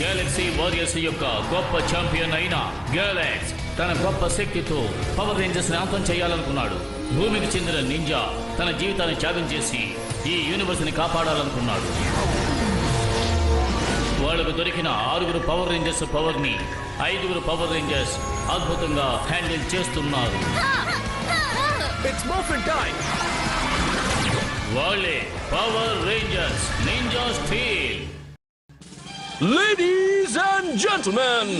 Galaxy warriors యొక్క గొప్ప champion అయిన గ్యాలక్స్ తన గొప్ప శక్తితో పవర్ రేంజర్స్ ని అంతం చేయాలనుకున్నాడు. భూమికి చెందిన నింజా తన జీవితాన్ని త్యాగం చేసి ఈ యూనివర్స్ ని కాపాడాలనుకున్నాడు. వాళ్ళకు దొరికిన 6 పవర్ రేంజర్స్ పవర్ ని 5 పవర్ రేంజర్స్ అద్భుతంగా హ్యాండిల్ చేస్తున్నారు. వాళ్ళే power rangers ninja steel. Ladies and gentlemen,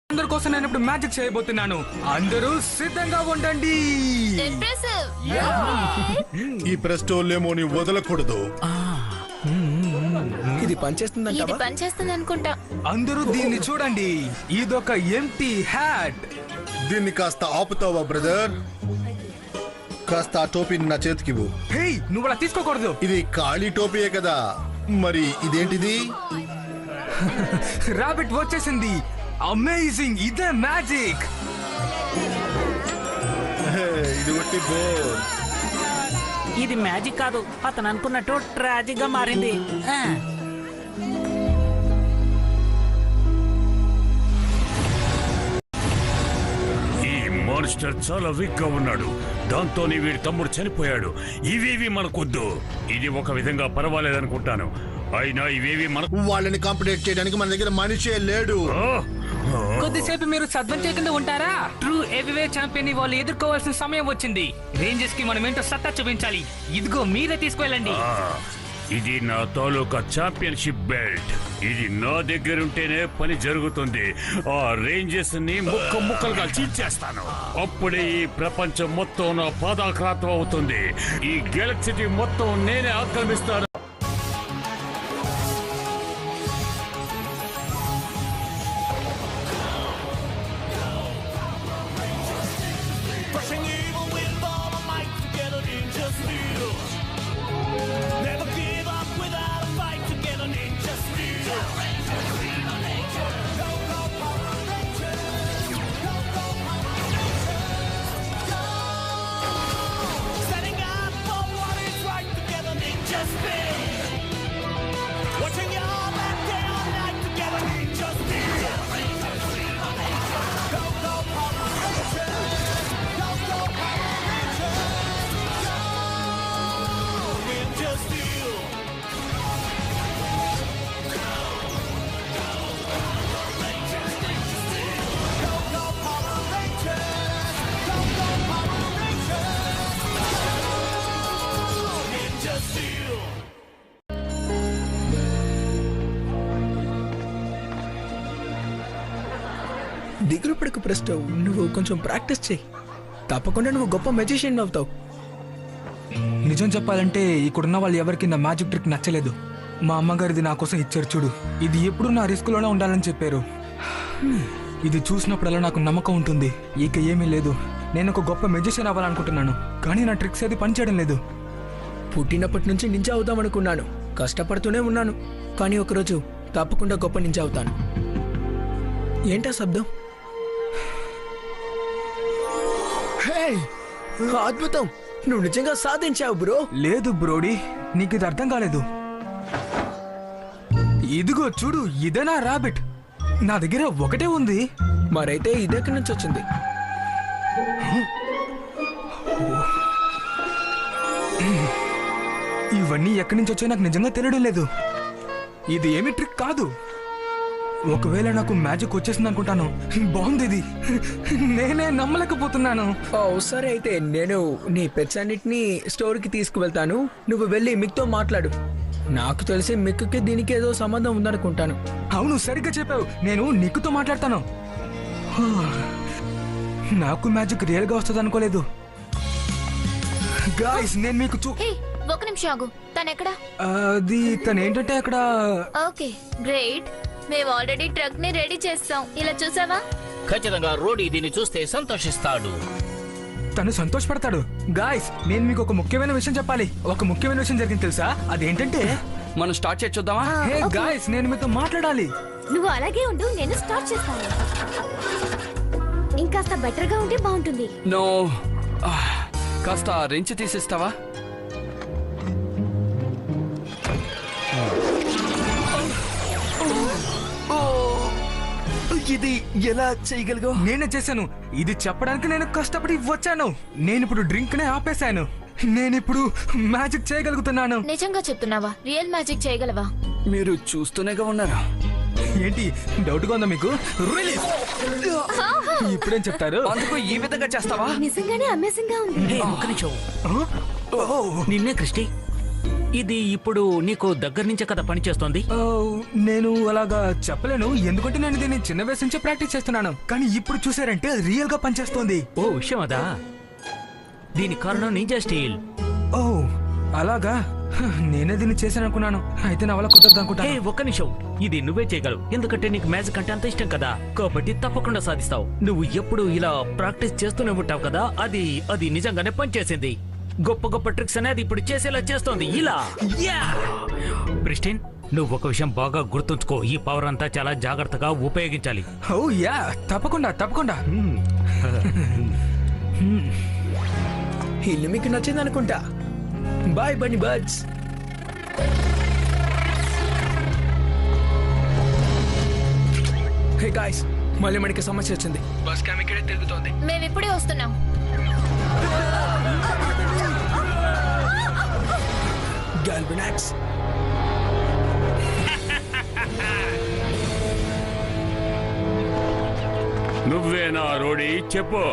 అందరి కోసం నేను ఇప్పుడు మ్యాజిక్ చేయబోతున్నాను. అందరూ సిద్ధంగా ఉండండి. ఈ ప్రెస్టో లెమోని వదలకూడదు. ఇది పనిచేస్తుంది అనుకుంటా. అందరూ దీన్ని చూడండి. ఇదొక ఎంప్టీ హ్యాట్. దీన్ని కాస్త ఆపుతావా బ్రదర్? కాస్త ఆ టోపీని నా చేతికివ్వు. హే, నువ్వు అలా తీసుకోకూడదు. ఇది ఖాళీ టోపీయే కదా, మరి ఇదేంటిది? రాబిట్ వచ్చేసింది. అమేజింగ్, ఇదే మ్యాజిక్. ఇది ఒట్టి బోర్. ఇది మ్యాజిక్ కాదు, అతను అనుకున్నట్టు ట్రాజిక్ గా మారింది. ఈ మాన్స్టర్ చాలా వీక్ గా ఉన్నాడు. దాంతో వీడి తమ్ముడు చనిపోయాడు. ఇవేవి మనకొద్దు. ఇది ఒక విధంగా పర్వాలేదనుకుంటాను. అయినా ఇవేవి మనకు. వాళ్ళని కాంపిటేట్ చేయడానికి మన దగ్గర మనిషే లేడు. కొద్దిసేపు మీరు సద్వం చేయకుండా ఉంటారా? ట్రూ హెవీవెయిట్ ఛాంపియన్ వాళ్ళు ఎదుర్కోవాల్సిన సమయం వచ్చింది. రేంజర్స్ కి మనం ఏంటో సత్తా చూపించాలి. ఇదిగో మీరే తీసుకువెళ్ళండి. ఇది నా తాలూకా ఛాంపియన్షిప్ బెల్ట్. ఇది నా దగ్గరుంటేనే పని జరుగుతుంది. ఆ రేంజర్స్ ని ముక్కలుగా చీల్చేస్తాను. అప్పుడే ఈ ప్రపంచం మొత్తం నా పాదాక్రాంతం అవుతుంది. ఈ గెలాక్సీ మొత్తం నేనే ఆక్రమిస్తాను. దిగులు పడకు ప్రెస్టో, నువ్వు కొంచెం ప్రాక్టీస్ చేయి. తప్పకుండా నువ్వు గొప్ప మెజిషియన్ అవుతావు. నిజం చెప్పాలంటే ఇక్కడున్న వాళ్ళు ఎవరికి నా మ్యాజిక్ ట్రిక్ నచ్చలేదు. మా అమ్మగారిది నా కోసం ఇచ్చారు చూడు. ఇది ఎప్పుడు నా రిస్క్ లోనే ఉండాలని చెప్పారు. ఇది చూసినప్పుడల్లా నాకు నమ్మకం ఉంటుంది. ఇక ఏమీ లేదు. నేను ఒక గొప్ప మెజిషియన్ అవ్వాలనుకుంటున్నాను, కానీ నా ట్రిక్స్ ఏది పనిచేయడం లేదు. పుట్టినప్పటి నుంచి నింజా అవుదామనుకున్నాను. కష్టపడుతూనే ఉన్నాను, కానీ ఒకరోజు తప్పకుండా గొప్ప నింజా అవుతాను. ఏంటా శబ్దం? అద్భుతం, నువ్వు నిజంగా సాధించావు బ్రో. లేదు బ్రోడీ, నీకు ఇది అర్థం కాలేదు. ఇదిగో చూడు, ఇదే నా రాబిట్. నా దగ్గర ఒకటే ఉంది. మరైతే ఇదెక్కడి నుంచి వచ్చింది? ఇవన్నీ ఎక్కడి నుంచి వచ్చాయో నాకు నిజంగా తెలియడం లేదు. ఇది ఏమి ట్రిక్ కాదు. ఒకవేళ నాకు మ్యాజిక్ వచ్చేసింది అనుకుంటాను. బాగుంది ఇది. నేనే నమ్మలేకపోతున్నాను. సరే అయితే నేను నీ పెట్స్ అన్నిటినీ స్టోర్కి తీసుకువెళ్తాను. నువ్వు వెళ్ళి మిక్తో మాట్లాడు. నాకు తెలిసి మిక్కి దీనికి ఏదో సంబంధం ఉందనుకుంటాను. అవును, సరిగ్గా చెప్పావు. నేను నిక్కుతో మాట్లాడతాను. నాకు మ్యాజిక్ రియల్ గా వస్తుంది అనుకోలేదు. గాయ్స్, నేను మీకు ఒక నిమిషం ఆగు. తనెక్కడా? అది తనేంటంటే అక్కడ. Okay great. మేము ఆల్రెడీ ట్రక్ ని రెడీ చేస్తాం. ఇలా చూసావా? ఖచ్చితంగా రోడీ దీన్ని చూస్తే సంతోషిస్తాడు. తను సంతోషపడతాడు. గాయ్స్, నేను మీకు ఒక ముఖ్యమైన విషయం చెప్పాలి. ఒక ముఖ్యమైన విషయం జరిగింది తెలుసా? అదేంటంటే మనం స్టార్ట్ చేద్దామా? హే గాయ్స్, నేను మీతో మాట్లాడాలి. నువ్వు అలాగే ఉండు, నేను స్టార్ట్ చేస్తాను. ఇంకాస్త బెటర్ గా ఉంటే బాగుంటుంది. నో, కాస్త రెంచి తీసిస్తావా? ఇది ఎలా చేయగలిగా? నేనే చేశాను. ఇది చెప్పడానికి నేను కష్టపడి వచ్చాను. నేను ఇప్పుడు డ్రింక్ నే ఆపేశాను. నేనిప్పుడు మ్యాజిక్ చేయగలుగుతున్నాను. నిజంగా చెప్తున్నావా? రియల్ మ్యాజిక్ చేయగలవా? మీరు చూస్తూనేగా ఉన్నారా? ఏంటి డౌట్ గా ఉందా మీకు? రిలీజ్ ఇప్పుడేం చెప్తారు? అందుకు ఈ విధంగా చేస్తావా? నిజంగానే అమేజింగ్ గా ఉంది. హే, ఒక్క నిమిషం. ఆ? నిన్నే క్రిస్టి, ఇది ఇప్పుడు నీకు దగ్గర నుంచే కదా పనిచేస్తోంది. ఆ, నేను అలాగా చెప్పలేను, ఎందుకంటే నేను దీన్ని చిన్న వయసు నుంచే ప్రాక్టీస్ చేస్తున్నాను. కానీ ఇప్పుడు చూసారంటే రియల్ గా పనిచేస్తోంది. ఓ విషయం అదా? దీనికి కారణం నింజా స్టీల్. ఓ అలాగా, నేనే దీన్ని చేశాను అనుకున్నాను. అయితే నా వల్ల కుదరదు హే, అనుకుంటాను. ఒక్క నిమిషం. ఇది నువ్వే చేయగలవు, ఎందుకంటే నీకు మ్యాజిక్ అంటే అంత ఇష్టం కదా. కాబట్టి తప్పకుండా సాధిస్తావు. నువ్వు ఎప్పుడు ఇలా ప్రాక్టీస్ చేస్తూనే ఉంటావు కదా, అది నిజంగానే పనిచేసింది. గొప్ప గొప్ప ట్రిక్స్ అనేది ఇప్పుడు చేసేలా చేస్తోంది. ఇలా ప్రిస్టిన్, నువ్వు ఒక విషయం బాగా గుర్తుంచుకో. ఈ పవర్ అంతా చాలా జాగ్రత్తగా ఉపయోగించాలి. ఓ యా, తప్పకుండా తప్పకుండా. ఇల్లు మీకు నచ్చింది అనుకుంటా. Bye bunny birds. Hey guys, మళ్ళీ మనకి సమస్య వచ్చింది. బస్ క్యామ్ ఇక్కడే తిరుగుతోంది. మేము ఇప్పుడే వస్తున్నాం. గాల్బినాక్స్. నువ్వేనా రోడీ? చెప్పు.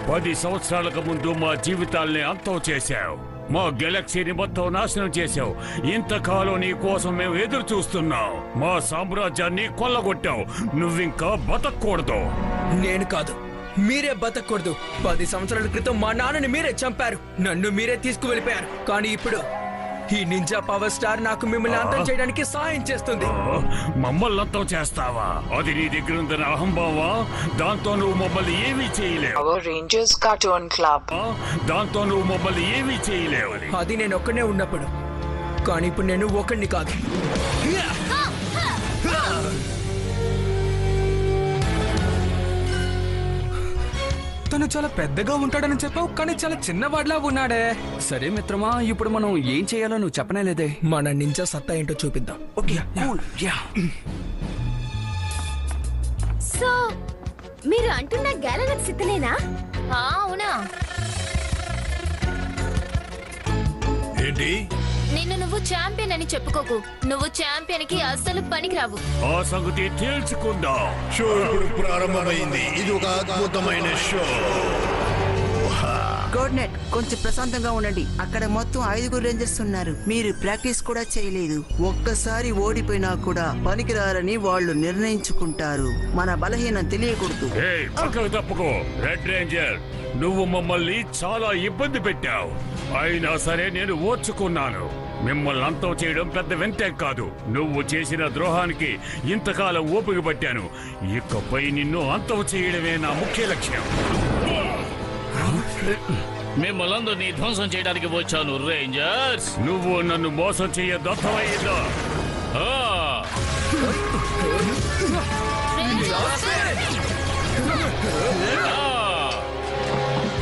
10 సంవత్సరాలకు ముందు మా జీవితాల్ని అంతం చేశావు. మా గెలాక్సీని మొత్తం నాశనం చేశావు. ఇంతకాలం నీ కోసం మేము ఎదురు చూస్తున్నాం. మా సామ్రాజ్యాన్ని కొల్లగొట్టావు. నువ్వింకా బతకూడదు. నేను కాదు, మీరే బతకూడదు. 10 సంవత్సరాల క్రితం మా నాన్నని మీరే చంపారు. నన్ను మీరే తీసుకువెళ్ళిపోయారు. కానీ ఇప్పుడు ఈ నింజా పవర్ స్టార్ నాకు మిమ్మల్ని అంతం చేయడానికి సాయం చేస్తుంది. మమ్మల్ని అంతం చేస్తావా? అది నీ దగ్గర ఉందని అహంభావా? దాంతో నువ్వు మమ్మల్ని ఏమీ చేయలేవు. Power Rangers Cartoon Club. దాంతో నువ్వు మమ్మల్ని ఏమీ చేయలేవు. అది నేను ఒక్కనే ఉన్నప్పుడు. కానీ ఇప్పుడు నేను ఒక్కడిని కాదు. తను చాలా పెద్దగా ఉంటాడని చెప్పావు, కానీ చాలా చిన్నవాడిలా ఉన్నాడే. సరే మిత్రమా, ఇప్పుడు మనం ఏం చేయాలో నువ్వు చెప్పనే లేదే. మన నింజా సత్తా ఏంటో చూపిద్దాం. Okay, cool. యా. సో మీరు అంటున్న గ్యాలక్సీ ఇతనేనా? అవునా? ఏంటి? నిన్ను నువ్వు ఛాంపియన్ అని చెప్పుకోకు. నువ్వు ఛాంపియన్ కి అస్సలు పనికిరావు. ఆ సంగతి తేల్చుకుందాం. షో ఇప్పుడు ప్రారంభమైంది. ఇది ఒక అద్భుతమైన షో. కోఆర్డినేట్, కొంచెం ప్రశాంతంగా ఉండండి. అక్కడ మొత్తం 5 రేంజర్స్ ఉన్నారు. మీరు ప్రాక్టీస్ కూడా చేయలేదు. ఒక్కసారి ఓడిపోయినా కూడా పనికిరారని వాళ్ళు నిర్ణయించుకుంటారు. మన బలహీనం తెలియకూడదు. ఏయ్, పక్కకు తప్పుకో. రెడ్ రేంజర్, నువ్వు మమ్మల్ని చాలా ఇబ్బంది పెట్టావు. అయినా సరే నేను ఓర్చుకున్నాను. మిమ్మల్ని అంతం చేయడం పెద్ద వింతేం కాదు. నువ్వు చేసిన ద్రోహానికి ఇంతకాలం ఓపిక పట్టాను. ఇకపై నిన్ను అంతం చేయడమే నా ముఖ్య లక్ష్యం. మిమ్మల్ని ధ్వంసం చేయడానికి వచ్చాను రేంజర్స్. నువ్వు నన్ను మోసం చేయొద్దు, అర్థమయ్యిందా?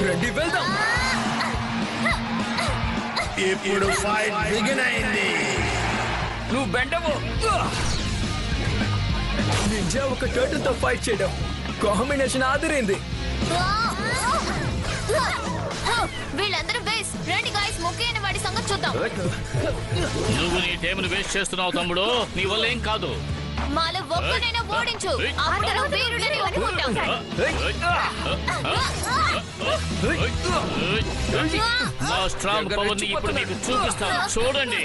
రండి వెళ్దాం. ఇప్పుడు ఫైట్ బిగిన్ అయింది. నువ్వు బెండవు. నింజా ఒక టర్టిల్ తో ఫైట్ చేయడం కాంబినేషన్ ఆదిరింది. వీళ్ళందరూ వేస్ట్. రండి గాయ్స్, మొక్కైన వాడి సంగతి చూద్దాం. నువ్వు నీ టైంను వేస్ట్ చేస్తున్నావు తమ్ముడు. నీ వల్ల ఏం కాదు. మాలో ఒక్కనైనా ఓడించు. అందరూ వీరుడని అనుకుంటాం. నా స్ట్రాంగ్ పవర్ ని ఇప్పుడు మీకు చూపిస్తాను. చూడండి,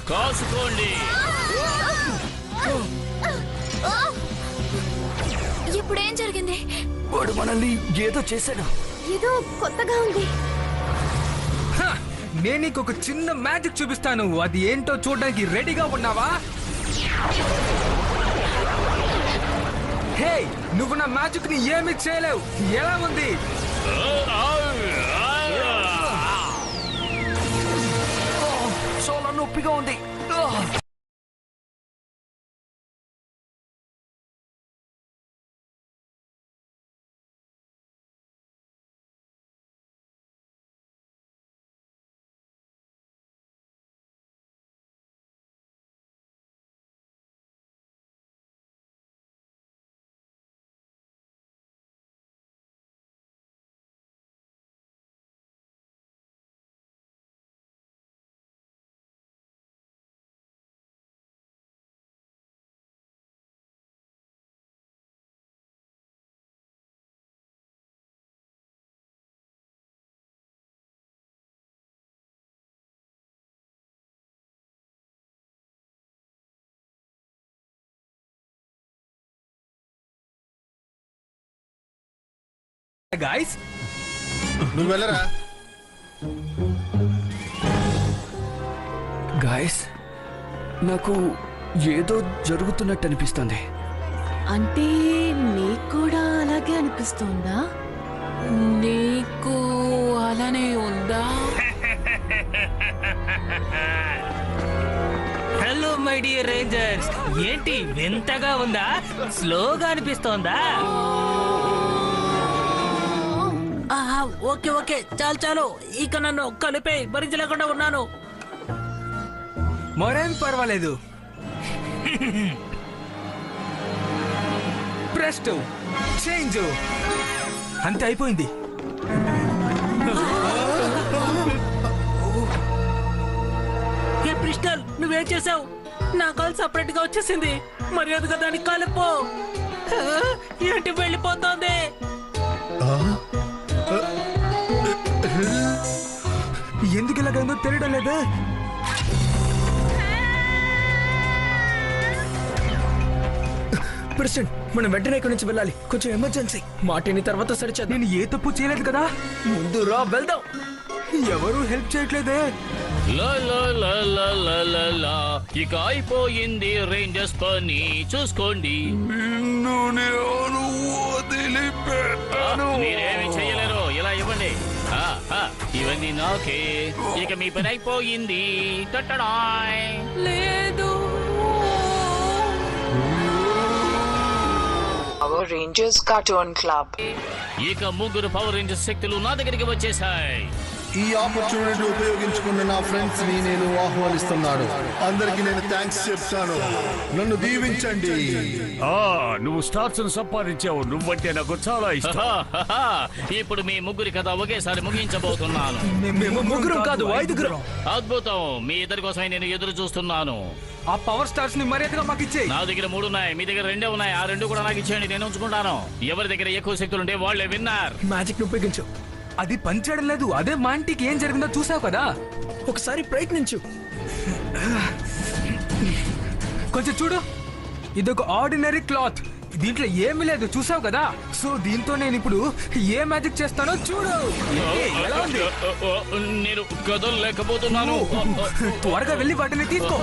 కాసుకోండి. ఇప్పుడేం జరిగింది? వాడు మనల్ని ఏదో చేశాడు. ఏదో కొత్తగా ఉంది. నేను నీకు ఒక చిన్న మ్యాజిక్ చూపిస్తాను. అది ఏంటో చూడడానికి రెడీగా ఉన్నావా? హే, నువ్వు నా మ్యాజిక్ ని ఏమీ చేయలేవు. ఎలా ఉంది? చాలా నొప్పిగా ఉంది. గాయ్స్. నువ్వు వెళ్ళరా. గాయస్, నాకు ఏదో జరుగుతున్నట్టు అనిపిస్తుంది. అంటే నీకు కూడా అలాగే అనిపిస్తుందా? నీకు అలానే ఉందా? హలో మై డియర్ రేంజర్స్, ఏంటి వింతగా ఉందా? స్లోగా అనిపిస్తోందా? ఓకే ఓకే, చాలు చాలు, ఇక నన్ను కలిపే భరించలేకుండా ఉన్నాను. మరేం పర్వాలేదు. ప్రెస్ట్ చేంజ్ అంతే అయిపోయింది. క్రిస్టల్, నువ్వేం చేసావు? నా కాల్ సపరేట్ గా వచ్చేసింది. మర్యాదగా దానికి కలుపు. ఏంటి వెళ్ళిపోతోంది? ఎందుకు ఇలాగైందో తెలియడం లేదా? ప్రెసిడెంట్, మనం వెంటనే ఇక్కడి నుంచి వెళ్ళాలి. కొంచెం ఎమర్జెన్సీ. మాటిని తర్వాత సరిచేద్దాం. నేను ఏ తప్పు చేయలేదు కదా. ముందు రా, వెళ్దాం. ఎవరు హెల్ప్ చేయట్లేదే. లా లా లా లా లా లా లా. ఇక అయిపోయింది రేంజర్స్ పని, చూసుకోండి. మీరేమి చెయ్యలేరు. ఇలా ఇవ్వండి. ఇవన్నీ నాకే. ఇక మీ పని అయిపోయింది. టట్టడాయ్. లేదు. Power Rangers Cartoon Club. ఇక ముగ్గురు పవర్ రేంజర్స్ శక్తులు నా దగ్గరికి వచ్చేసాయి. ఈ ఆపర్చునిటీ ఉపయోగించుకున్న నా ఫ్రెండ్స్ ని నేను ఆహ్వానిస్తున్నాను. అందరికి నేను థ్యాంక్స్ చెప్తాను. నన్ను దీవించండి. నువ్వు స్టార్స్ సంపాదించావు. నువ్వంటే నాకు చాలా ఇష్టం. ఇప్పుడు మీ ముగ్గురి కథ ఒకేసారి ముగించబోతున్నాను. మేము ముగ్గురం కాదు, ఐదుగురం. అద్భుతం. మీ ఇద్దరి కోసమే నేను ఎదురు చూస్తున్నాను. ఆ పవర్ స్టార్స్ ని మర్యాదగా మాకు ఇచ్చేయి. నా దగ్గర 3 ఉన్నాయి, మీ దగ్గర 2 ఉన్నాయి. ఆ 2 కూడా నాకు ఇచ్చేయండి, నేను ఉంచుకుంటాను. ఎవరి దగ్గర ఎక్కువ శక్తులుంటే వాళ్ళే విన్నర్. మ్యాజిక్ ని ఉపయోగించు. అది పనిచేయడం లేదు. అదే మా ఇంటికి ఏం జరిగిందో చూసావు కదా. ఒకసారి ప్రయత్నించు. కొంచెం చూడు. ఇదొక ఆర్డినరీ క్లాత్. దీంట్లో ఏమీ లేదు, చూసావు కదా. సో దీంతో నేను ఇప్పుడు ఏ మ్యాజిక్ చేస్తానో చూడు. ఎలా ఉంది? నేను కదలలేకపోతున్నాను. త్వరగా వెళ్ళి వాటిని తీసుకో.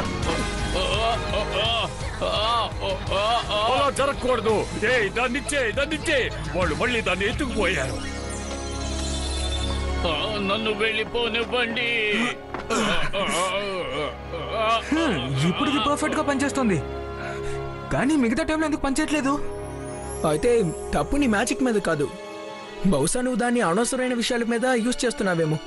అలా జరగకూడదు. దాన్నిచ్చే వాళ్ళు మళ్ళీ దాన్ని ఎత్తుకుపోయారు. నన్ను వెళ్ళిపోనివ్వండి. ఇప్పుడు ఇది పర్ఫెక్ట్ గా పనిచేస్తుంది, కానీ మిగతా టైంలో ఎందుకు పనిచేయట్లేదు? అయితే తప్పు నీ మ్యాజిక్ మీద కాదు. బహుశా నువ్వు దాన్ని అనవసరమైన విషయాల మీద యూజ్ చేస్తున్నావేమో.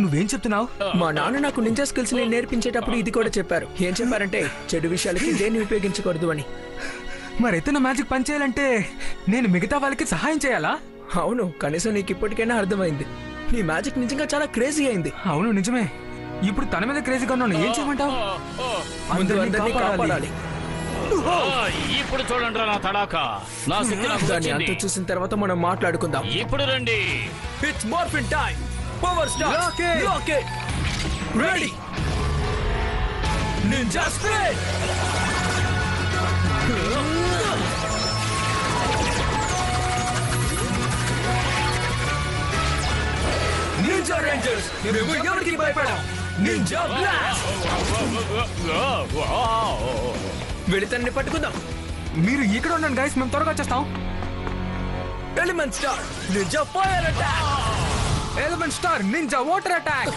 నువ్వేం చెప్తున్నావు? మా నాన్న నాకు నింజా స్కిల్స్ ని నేర్పించేటప్పుడు ఇది కూడా చెప్పారు. ఏం చెప్పారంటే చెడు విషయాలకి దేన్ని ఉపయోగించకూడదు అని. మరైతే నా మ్యాజిక్ పనిచేయాలంటే నేను మిగతా వాళ్ళకి సహాయం చేయాలా? అవును, కనీసం నీకు ఇప్పటికైనా అర్థమైంది. నీ మ్యాజిక్ నిజంగా చాలా క్రేజీ అయింది. అవును నిజమే. ఇప్పుడు తన మీద క్రేజీగా ఉన్నాను. ఏం చేయమంటావు? అందరినీ కాపాడాలి. ఇప్పుడు చూడండి నా తడాక. నా శక్తి నాకు దాన్ని వచ్చింది. అంతా చూసిన తర్వాత మనం మాట్లాడుకుందాం. ఇప్పుడు రండి. It's morphin time. Power star. Lock it. Ready. Ninja spirit. Ninja rangers, మేము ఎవరికి భయపడం. Ninja blast. వెళితన్ని పట్టుకుందాం. మీరు ఇక్కడ ఉండండి గైస్, మేము త్వరగా వచ్చేస్తాం. Element star ninja fire attack. Element star ninja water attack.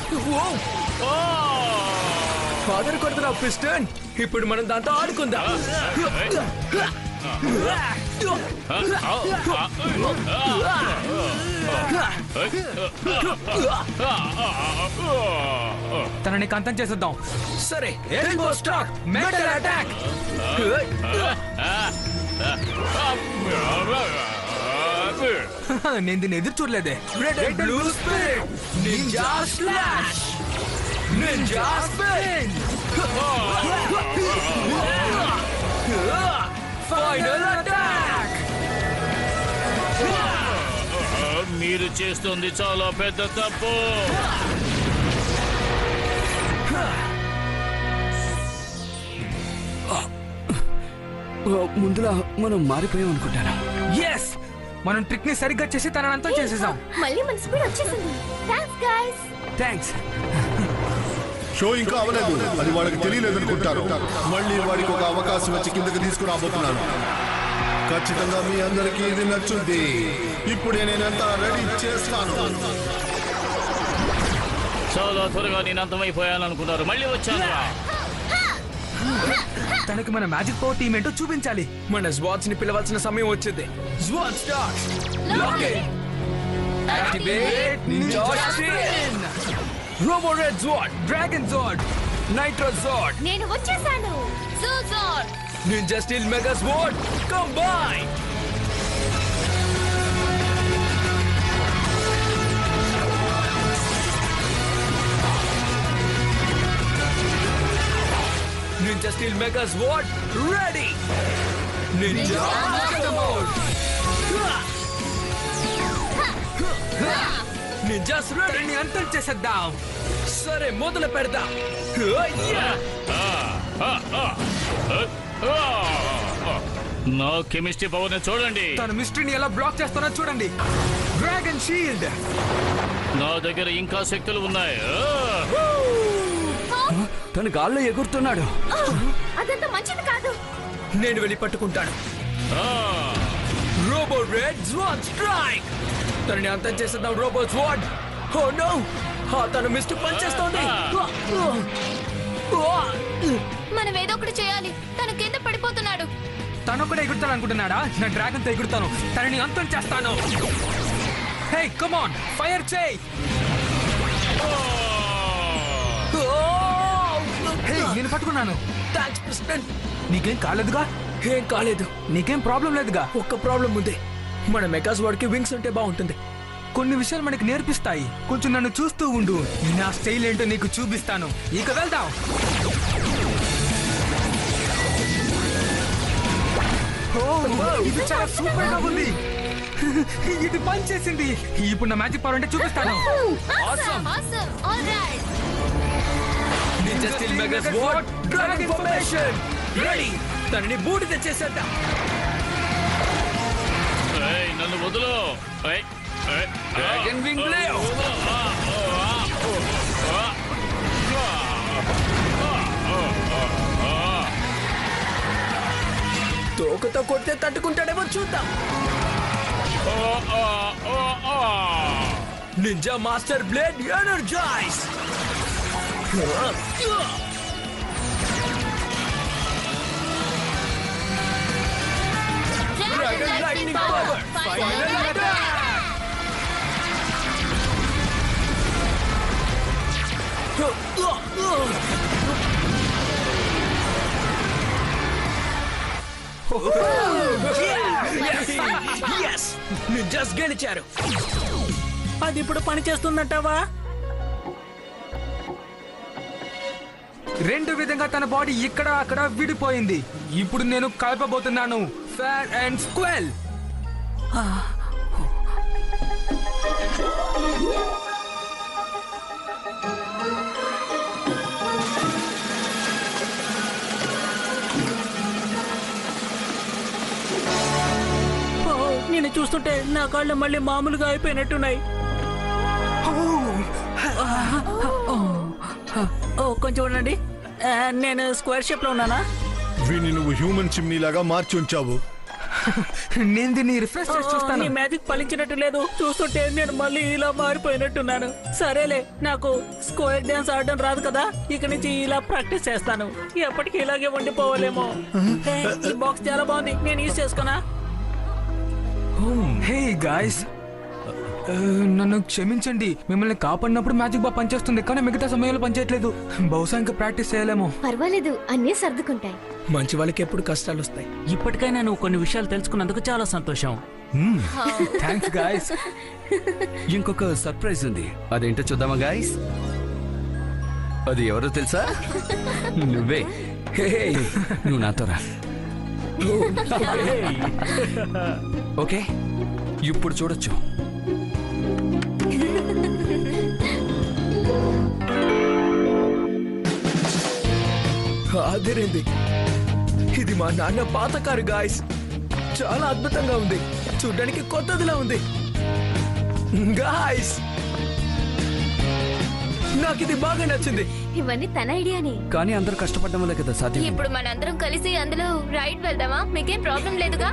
Father కొడుతున్నా పిస్టన్. ఇప్పుడు మనం దాంతో ఆడుకుందాం. తనని కంతం చేసేద్దాం. సరే, ఎల్బో స్టార్ మెటల్ అటాక్. నేను దీన్ని ఎదురు చూడలేదే. Red and blue spirit. Ninja slash. Ninja spin. Final attack. మీరు చేస్తుంది చాలా పెద్ద తప్పు. ముందులా మనం మారిపోయాం అనుకుంటాను. ఎస్, మనం ట్రిక్ ని సరిగ్గా చేసి తనని అంతం చేసేసాం. మళ్ళీ మన స్పీడ్ వచ్చేసింది. Thanks guys. థ్యాంక్స్. షో ఇంకా అవ్వలేదు, అది వాడికి తెలియలేదు అనుకుంటారు. మళ్ళీ వాడికి ఒక అవకాశం వచ్చి కిందకి తీసుకురాబోతున్నాను. ఖచ్చితంగా మీ అందరికీ ఇది నచ్చుద్ది. ఇప్పుడే నేనంతా రెడీ చేస్తాను. చాలా త్వరగా నేను అంతమైపోయాననుకున్నారు, మళ్ళీ వచ్చాను. తనకి మన మ్యాజిక్ పవర్ టీమ్ ఏంటో చూపించాలి. మన స్వాట్స్ ని పిలవాల్సిన సమయం వచ్చింది. Swat start. Lock in. Activate ninja spin. Robo red swat, dragon swat, nitro swat. నేను వచ్చేసాను. జోజోర్. Ninja steel mega swat combine. Ninja Steel Mega Sword ready! Ninja Master Mode! Ninjas ready! ని అంతం చేసేద్దాం. సరే మొదలు పెడదాం. నా కెమిస్ట్రీ పవర్ ని చూడండి. తన మిస్టరీని ఎలా బ్లాక్ చేస్తానో చూడండి. Dragon shield. నా దగ్గర ఇంకా శక్తులు ఉన్నాయి. తను గాల్లో ఎగురుతున్నాడు. అదంతా మంచిది కాదు. నేను వెళ్ళి పట్టుకుంటాను. Robo red swat strike. తనని అంతం చేసేద్దాం. Robo swat. ఓ నో, తను మిస్ట్ పనిచేస్తోంది. మనం ఏదో ఒకటి చేయాలి. తను కింద పడిపోతున్నాడు. తను కూడా ఎగురుతాను అనుకుంటున్నాడా? నా డ్రాగన్ తో ఎగురుతాను, తనని అంతం చేస్తాను. హే కమ్ ఆన్, ఫైర్ చేయి. హే నేను పట్టుకున్నాను. Thanks president. నీకేం కాలేదుగా? ఏం కాలేదు. నీకేం ప్రాబ్లం లేదుగా? ఒక్క ప్రాబ్లం ఉంది. మన మెగాస్ వాడికి వింగ్స్ ఉంటే బాగుంటుంది. కొన్ని విషయాలు మనకి నేర్పిస్తాయి. కొంచెం నన్ను చూస్తూ ఉండు, నా స్టైల్ ఏంటో నీకు చూపిస్తాను. ఇక వెళ్దాం. ఇది చాలా సూపర్ గా ఉంది. ఇది పని చేసింది. ఇప్పుడు నా మ్యాజిక్ పవర్ అంటే చూపిస్తాను. Awesome. All right. Ninja Steel Mega Sword Dragon Formation ready. తనని బూడి తెచ్చేసేద్దాం. నన్ను వదులు. Dragon wing blade. తోకతో కొడితే తట్టుకుంటాడేమో చూద్దాం. Ninja master blade energise. Dragon Lightning Power. Final attack. Yes! Ninjas గెలిచారు. అది ఇప్పుడు పని చేస్తుందంటావా? రెండు విధంగా తన బాడీ ఇక్కడ అక్కడ విడిపోయింది. ఇప్పుడు నేను కలపబోతున్నాను ఫేర్ అండ్ స్క్వెల్. నిన్ను చూస్తుంటే నా కాళ్ళు మళ్ళీ మామూలుగా అయిపోయినట్టున్నాయి. కొంచెం ఉండండి, నేను స్క్వేర్ షేప్ లో ఉన్నానా? వీని నువ్వు హ్యూమన్ చిమ్నీ లాగా మార్చి ఉంచావు. నేను దీన్ని రిఫ్రెష్ చేసి చూస్తాను. నీ మ్యాజిక్ ఫలించినట్టు లేదు. చూస్తుంటే నేను మళ్ళీ ఇలా మారిపోయినట్టున్నాను. సరేలే, నాకు స్క్వేర్ డాన్స్ ఆడడం రాదు కదా, ఇక నుంచి ఇలా ప్రాక్టీస్ చేస్తాను. ఎప్పటికీ ఇలాగే ఉండిపోవాలేమో. ఈ బాక్స్ చాలా బాగుంది, నేను యూజ్ చేసుకోనా? హే గాయ్స్, నన్ను క్షమించండి. మిమ్మల్ని కాపాడినప్పుడు మ్యాజిక్ బాగా పనిచేస్తుంది, కానీ మిగతా సమయంలో పనిచేయట్లేదు. బహుశా ఇంకా ప్రాక్టీస్ చేయలేమో. పర్వాలేదు, అన్నీ సర్దుకుంటాయి. మంచి వాళ్ళకి ఎప్పుడు కష్టాలు వస్తాయి. ఇప్పటికైనా నువ్వు కొన్ని విషయాలు తెలుసుకున్నందుకు చాలా సంతోషం. Thanks guys. ఇంకొక సర్ప్రైజ్ ఉంది, అదేంటో చూద్దామా గాయ్స్? అది ఎవరో తెలుసా? నువ్వే. హే, నువ్వు నాతో రా. ఓకే, ఇప్పుడు చూడొచ్చు. అదేరేంది, ఇది మా నాన్న పాత కారు గాయ్స్. చాలా అద్భుతంగా ఉంది. చూడ్డానికి కొత్తదిలా ఉంది. గాయ్స్, నాకు ఇది బాగా నచ్చింది. ఇవన్నీ తన ఐడియానే. కానీ అందరూ కష్టపడడం వల్లే కదా సాధ్యం. ఇప్పుడు మనందరం కలిసి అందులో రైడ్ వెళ్దామా? మీకేం ప్రాబ్లం లేదుగా?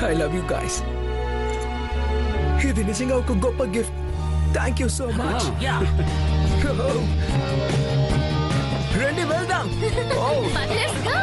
I love you guys. ఇది నిజంగా ఒక గొప్ప gift. Thank you so much. రండి వెళ్దాం. Let's go.